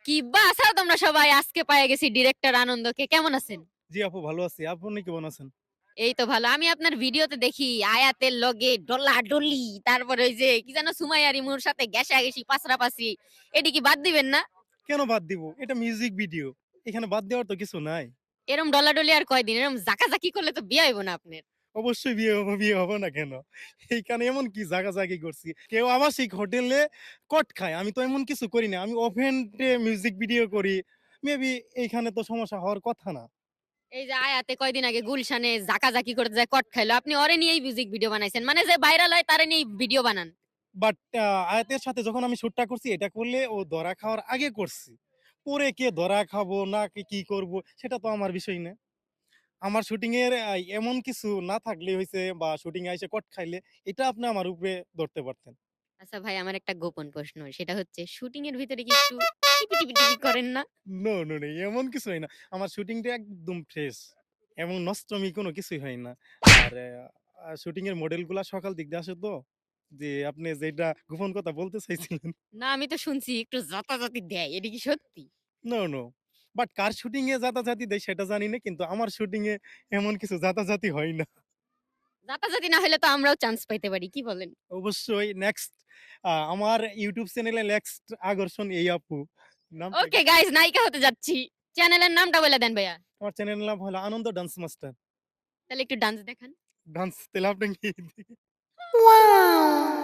কি বা আছো তোমরা সবাই? আজকে পেয়ে গেছি ডিরেক্টর আনন্দকে। কেমন আছেন? জি আপু ভালো আছি। আপনি কেমন আছেন? এই তো ভালো। আমি আপনার ভিডিওতে দেখি আয়াতের লগে ডলাডলি, তারপরে ওই যে কি যেন সুমাইয়া রিমুর সাথে ঘেঁষাঘেঁষি পাসরাপাসরি। এটি কি বাদ দিবেন না? কেন বাদ দিব? এটা মিউজিক ভিডিও। এখানে বাদ দেওয়ার তো কিছু নাই। এরম ডলাডলি আর কয়দিন? এরম জাকাজাকি করলে তো বিয়ে হইব না আপনার। অবশ্যই বিয়ে হবে না কেন? এইখানে এমন কি জাগাজাগি করছি। কেউ আবাসিক হোটেলে কট খায়। আমি তো এমন কিছু করি না। আমি ওভেন্টে মিউজিক ভিডিও করি। মেবি এইখানে তো সমস্যা হওয়ার কথা না। এই যে আয়াতে কয়দিন আগে গুলশানে জাকাজাকি করতে যায় কট খাইলো। আপনি ওরে নিয়েই মিউজিক ভিডিও বানাইছেন। মানে যে ভাইরাল হয় তারে নিয়েই ভিডিও বানান। বাট আয়াতের সাথে যখন আমি শুটটা করছি এটা করলে ও ধরা খাওয়ার আগে করছি। পরে কে ধরা খাবো না কি করব সেটা তো আমার বিষয় না। আমার শুটিং এর এমন কিছু না থাকলে হইছে বা শুটিং এ আইসা কট খাইলে এটা আপনি আমার উপরে ধরতে পারতেন। আচ্ছা ভাই, আমার একটা গোপন প্রশ্ন। সেটা হচ্ছে শুটিং এর ভিতরে কি একটু টিপি করেন না? নো, এমন কিছু হয় না। আমার শুটিংটা একদম ফ্রেশ। এমন নষ্টমি কোনো কিছুই হয় না। আর শুটিং এর মডেলগুলা সকাল দিক দিয়ে আসে তো। যে আপনি যেটা গোপন কথা বলতে চাইছিলেন। না, আমি তো শুনছি একটু জাতাজাতি দেয়। এটা কি সত্যি? নো। বাট কার শুটিং এ জাতাজাতি দেয় সেটা জানি না। কিন্তু আমার শুটিং এ এমন কিছু জাতাজাতি হয় না। জাতাজাতি না হলে তো আমরাও চান্স পাইতে পারি। কি বলেন? অবশ্যই নেক্সট আমার YouTube চ্যানেলে নেক্সট আকর্ষণ এই আপু। নামটা ওকে গাইস, নায়িকা হতে যাচ্ছি। চ্যানেলের নামটা বলে দেন ভাইয়া। আমার চ্যানেলের নাম হলো আনন্দ ডান্স মাস্টার। তাহলে একটু ডান্স দেখান। ডান্স তাহলে আপনি কি Wow!